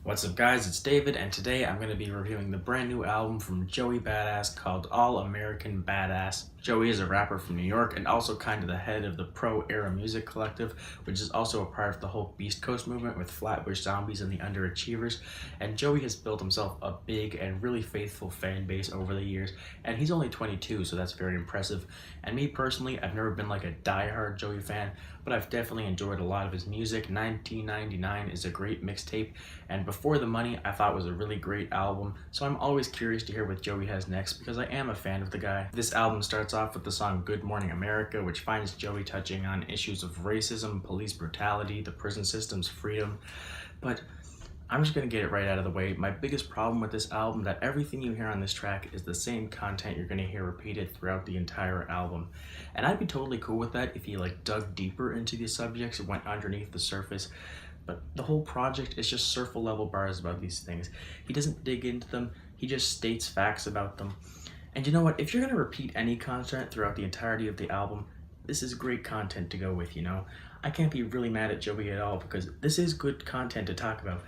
What's up guys, it's David, and today I'm going to be reviewing the brand new album from Joey Badass called All-American Badass. Joey is a rapper from New York and also kind of the head of the Pro Era Music Collective, which is also a part of the whole Beast Coast movement with Flatbush Zombies and the Underachievers. And Joey has built himself a big and really faithful fan base over the years, and he's only 22, so that's very impressive. And me personally, I've never been like a die-hard Joey fan, but I've definitely enjoyed a lot of his music. 1999 is a great mixtape, and Before the Money I thought was a really great album, so I'm always curious to hear what Joey has next because I am a fan of the guy. This album starts off with the song Good Morning America, which finds Joey touching on issues of racism, police brutality, the prison system's freedom, but I'm just gonna get it right out of the way. My biggest problem with this album, that everything you hear on this track is the same content you're gonna hear repeated throughout the entire album. And I'd be totally cool with that if he like dug deeper into these subjects and went underneath the surface. But the whole project is just surface level bars about these things. He doesn't dig into them, he just states facts about them. And you know what, if you're gonna repeat any content throughout the entirety of the album, this is great content to go with, you know? I can't be really mad at Joey at all because this is good content to talk about.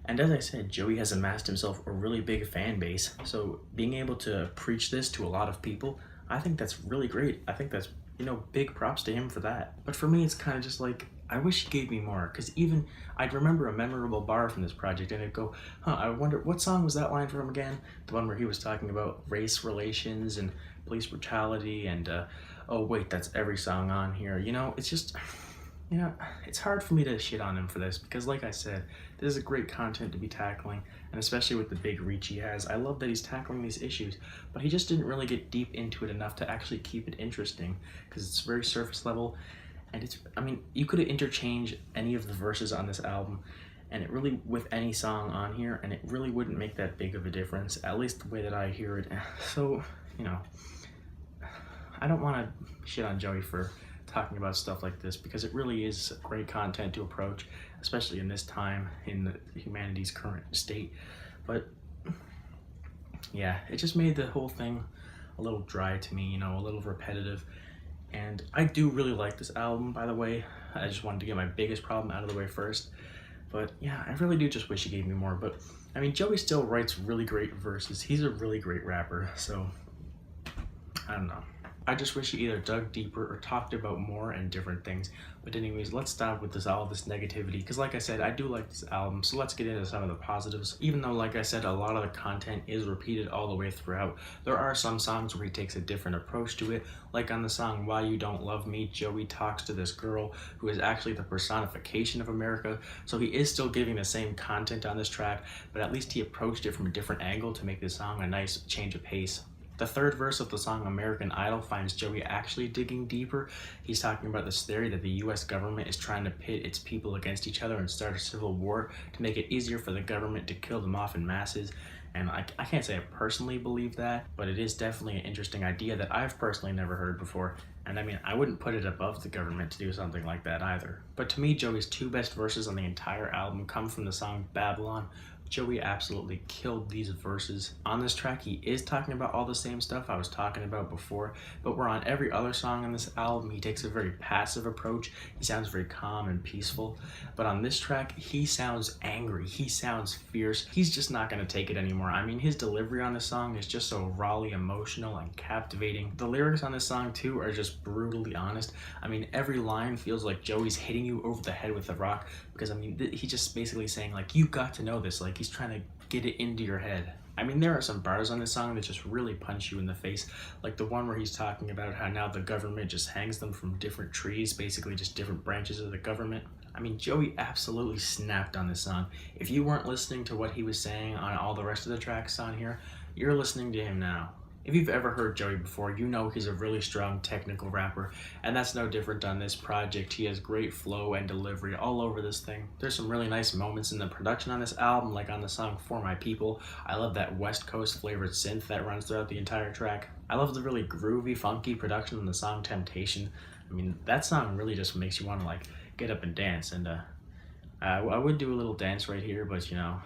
And as I said, Joey has amassed himself a really big fan base, so being able to preach this to a lot of people, I think that's really great. I think that's, you know, big props to him for that. But for me, it's kind of just like, I wish he gave me more, because even I'd remember a memorable bar from this project and I'd go, I wonder, what song was that line from again? The one where he was talking about race relations and police brutality and, oh wait, that's every song on here. You know, it's just, you know, it's hard for me to shit on him for this because like I said, this is a great content to be tackling, and especially with the big reach he has. I love that he's tackling these issues, but he just didn't really get deep into it enough to actually keep it interesting because it's very surface level. And it's, I mean, you could have interchanged any of the verses on this album and it really, with any song on here, and it really wouldn't make that big of a difference, at least the way that I hear it. So, you know, I don't want to shit on Joey for talking about stuff like this because it really is great content to approach, especially in this time in humanity's current state. But yeah, it just made the whole thing a little dry to me, you know, a little repetitive. And I do really like this album, by the way. I just wanted to get my biggest problem out of the way first. But yeah, I really do just wish he gave me more. But I mean, Joey still writes really great verses. He's a really great rapper, so I don't know. I just wish he either dug deeper or talked about more and different things. But anyways, let's stop with all this negativity, because like I said, I do like this album, so let's get into some of the positives. Even though, like I said, a lot of the content is repeated all the way throughout, there are some songs where he takes a different approach to it. Like on the song Why You Don't Love Me, Joey talks to this girl who is actually the personification of America, so he is still giving the same content on this track, but at least he approached it from a different angle to make this song a nice change of pace. The third verse of the song American Idol finds Joey actually digging deeper. He's talking about this theory that the US government is trying to pit its people against each other and start a civil war to make it easier for the government to kill them off in masses. And I can't say I personally believe that, but it is definitely an interesting idea that I've personally never heard before. And I mean, I wouldn't put it above the government to do something like that either. But to me, Joey's two best verses on the entire album come from the song Babylon. Joey absolutely killed these verses. On this track, he is talking about all the same stuff I was talking about before, but where on every other song on this album, he takes a very passive approach. He sounds very calm and peaceful. But on this track, he sounds angry. He sounds fierce. He's just not gonna take it anymore. I mean, his delivery on this song is just so rawly emotional and captivating. The lyrics on this song too are just brutally honest. I mean, every line feels like Joey's hitting you over the head with a rock, because I mean, he's just basically saying like, you got to know this. Like, he's trying to get it into your head. I mean, there are some bars on this song that just really punch you in the face, like the one where he's talking about how now the government just hangs them from different trees, basically just different branches of the government. I mean, Joey absolutely snapped on this song. If you weren't listening to what he was saying on all the rest of the tracks on here, you're listening to him now. If you've ever heard Joey before, you know he's a really strong technical rapper, and that's no different on this project. He has great flow and delivery all over this thing. There's some really nice moments in the production on this album, like on the song For My People. I love that West Coast flavored synth that runs throughout the entire track. I love the really groovy, funky production on the song Temptation. I mean, that song really just makes you want to like get up and dance, and I would do a little dance right here, but you know,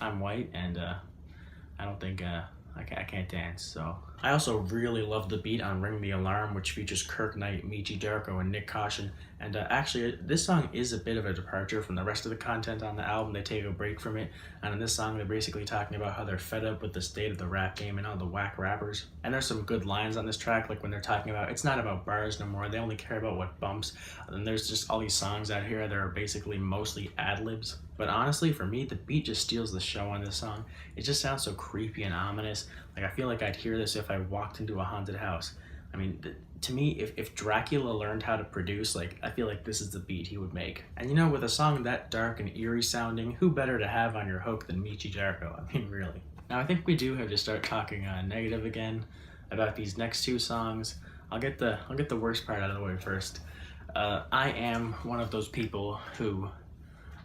I'm white and I don't think I can't dance, so I also really love the beat on Ring the Alarm, which features Kirk Knight, Michi Darko, and Nick Caution. And actually, this song is a bit of a departure from the rest of the content on the album. They take a break from it, and in this song, they're basically talking about how they're fed up with the state of the rap game and all the whack rappers. And there's some good lines on this track, like when they're talking about it's not about bars no more, they only care about what bumps. And then there's just all these songs out here that are basically mostly ad-libs. But honestly, for me, the beat just steals the show on this song. It just sounds so creepy and ominous. Like, I feel like I'd hear this if I walked into a haunted house. I mean, to me, if Dracula learned how to produce, like, I feel like this is the beat he would make. And you know, with a song that dark and eerie sounding, who better to have on your hook than Michi Darko? I mean, really. Now, I think we do have to start talking negative again about these next two songs. I'll get the worst part out of the way first. I am one of those people who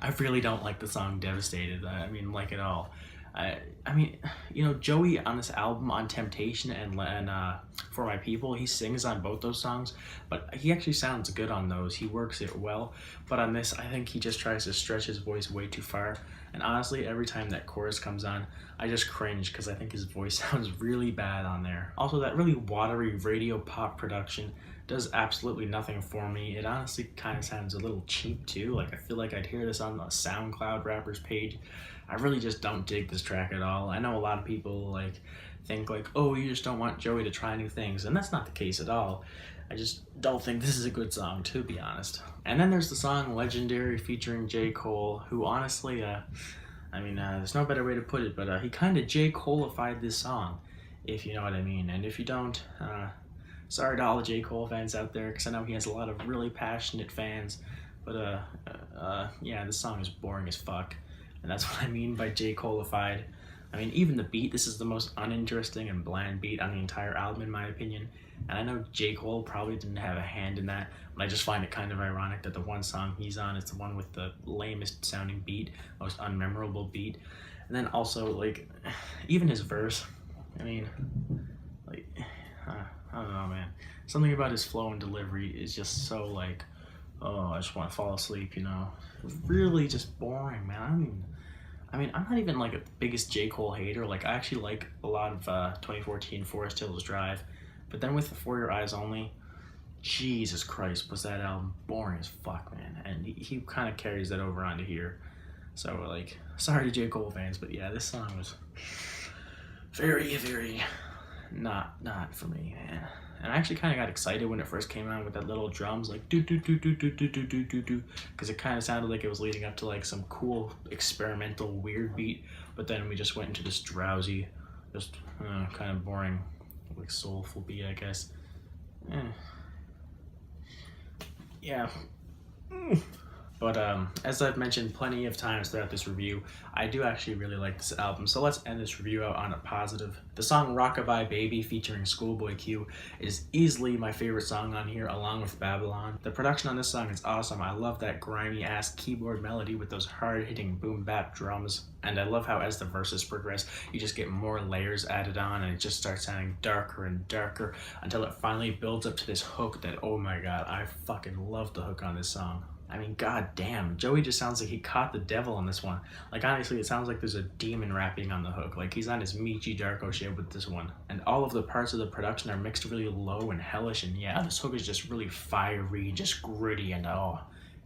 I really don't like the song Devastated. I mean, like at all. I mean, you know, Joey on this album, on Temptation and For My People, he sings on both those songs, but he actually sounds good on those. He works it well. But on this, I think he just tries to stretch his voice way too far. And honestly, every time that chorus comes on, I just cringe because I think his voice sounds really bad on there. Also, that really watery radio pop production does absolutely nothing for me. It honestly kind of sounds a little cheap too. Like, I feel like I'd hear this on a SoundCloud rappers page. I really just don't dig this track at all. I know a lot of people like think like, oh, you just don't want Joey to try new things, and that's not the case at all. I just don't think this is a good song, to be honest. And then there's the song Legendary featuring J. Cole, who honestly, there's no better way to put it, but he kind of J. Cole-ified this song, if you know what I mean. And if you don't, sorry to all the J. Cole fans out there, because I know he has a lot of really passionate fans, but yeah, this song is boring as fuck. And that's what I mean by J. Cole-ified. I mean, even the beat, this is the most uninteresting and bland beat on the entire album, in my opinion. And I know J. Cole probably didn't have a hand in that, but I just find it kind of ironic that the one song he's on is the one with the lamest sounding beat, most unmemorable beat. And then also, like, even his verse, I mean, like, I don't know, man. Something about his flow and delivery is just so, like, oh, I just want to fall asleep, you know? Really just boring, man. I mean, I'm not even like a biggest J. Cole hater. Like, I actually like a lot of 2014 Forest Hills Drive, but then with For Your Eyes Only, Jesus Christ, was that album boring as fuck, man. And he kind of carries that over onto here. So, like, sorry to J. Cole fans, but yeah, this song was very, very not for me, man. And I actually kind of got excited when it first came out with that little drums, like do do do do do do do do do do, because it kind of sounded like it was leading up to like some cool experimental weird beat. But then we just went into this drowsy, just kind of boring, like soulful beat, I guess. Yeah. But as I've mentioned plenty of times throughout this review, I do actually really like this album, so let's end this review out on a positive. The song Rockabye Baby featuring Schoolboy Q is easily my favorite song on here, along with Babylon. The production on this song is awesome. I love that grimy ass keyboard melody with those hard hitting boom bap drums. And I love how as the verses progress, you just get more layers added on and it just starts sounding darker and darker until it finally builds up to this hook that, oh my god, I fucking love the hook on this song. I mean, god damn, Joey just sounds like he caught the devil on this one. Like, honestly, it sounds like there's a demon rapping on the hook. Like, he's on his Michi Darko shit with this one. And all of the parts of the production are mixed really low and hellish, and yeah, this hook is just really fiery, just gritty, and oh,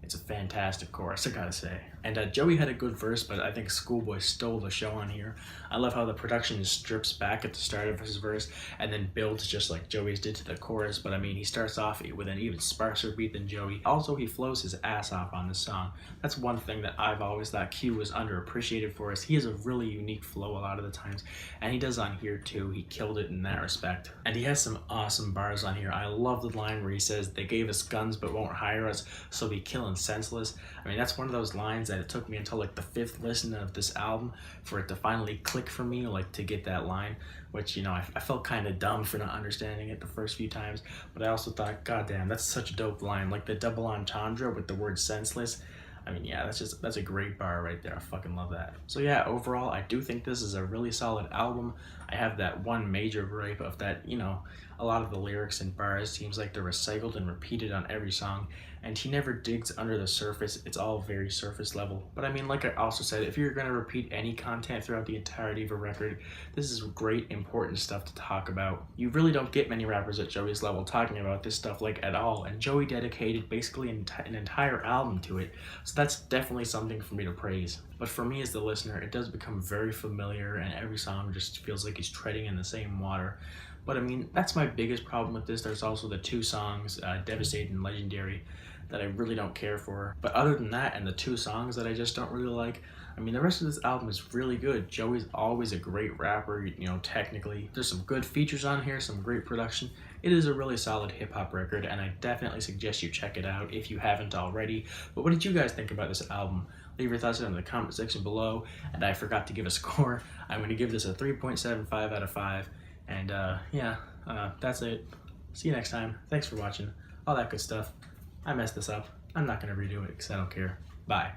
it's a fantastic chorus, I gotta say. And Joey had a good verse, but I think Schoolboy stole the show on here. I love how the production strips back at the start of his verse and then builds just like Joey's did to the chorus, but I mean, he starts off with an even sparser beat than Joey. Also, he flows his ass off on this song. That's one thing that I've always thought Q was underappreciated for, is he has a really unique flow a lot of the times, and he does on here too. He killed it in that respect. And he has some awesome bars on here. I love the line where he says, "They gave us guns but won't hire us, so we killing senseless." I mean, that's one of those lines that it took me until like the 5th listen of this album for it to finally click for me, like to get that line, which, you know, I felt kind of dumb for not understanding it the first few times, but I also thought, god damn, that's such a dope line, like the double entendre with the word senseless. I mean, yeah, that's a great bar right there. I fucking love that. So yeah, overall, I do think this is a really solid album. I have that one major gripe of that, you know, A lot of the lyrics and bars seems like they're recycled and repeated on every song, and he never digs under the surface. It's all very surface level. But I mean, like I also said, if you're gonna repeat any content throughout the entirety of a record, this is great, important stuff to talk about. You really don't get many rappers at Joey's level talking about this stuff like at all, and Joey dedicated basically an entire album to it, so that's definitely something for me to praise. But for me as the listener, it does become very familiar, and every song just feels like he's treading in the same water. But I mean, that's my biggest problem with this. There's also the two songs, Devastated and Legendary, that I really don't care for. But other than that, and the two songs that I just don't really like, I mean, the rest of this album is really good. Joey's always a great rapper, you know, technically. There's some good features on here, some great production. It is a really solid hip-hop record, and I definitely suggest you check it out if you haven't already. But what did you guys think about this album? Leave your thoughts in the comment section below, and I forgot to give a score. I'm going to give this a 3.75 out of 5. And that's it. See you next time. Thanks for watching. All that good stuff. I messed this up. I'm not going to redo it because I don't care. Bye.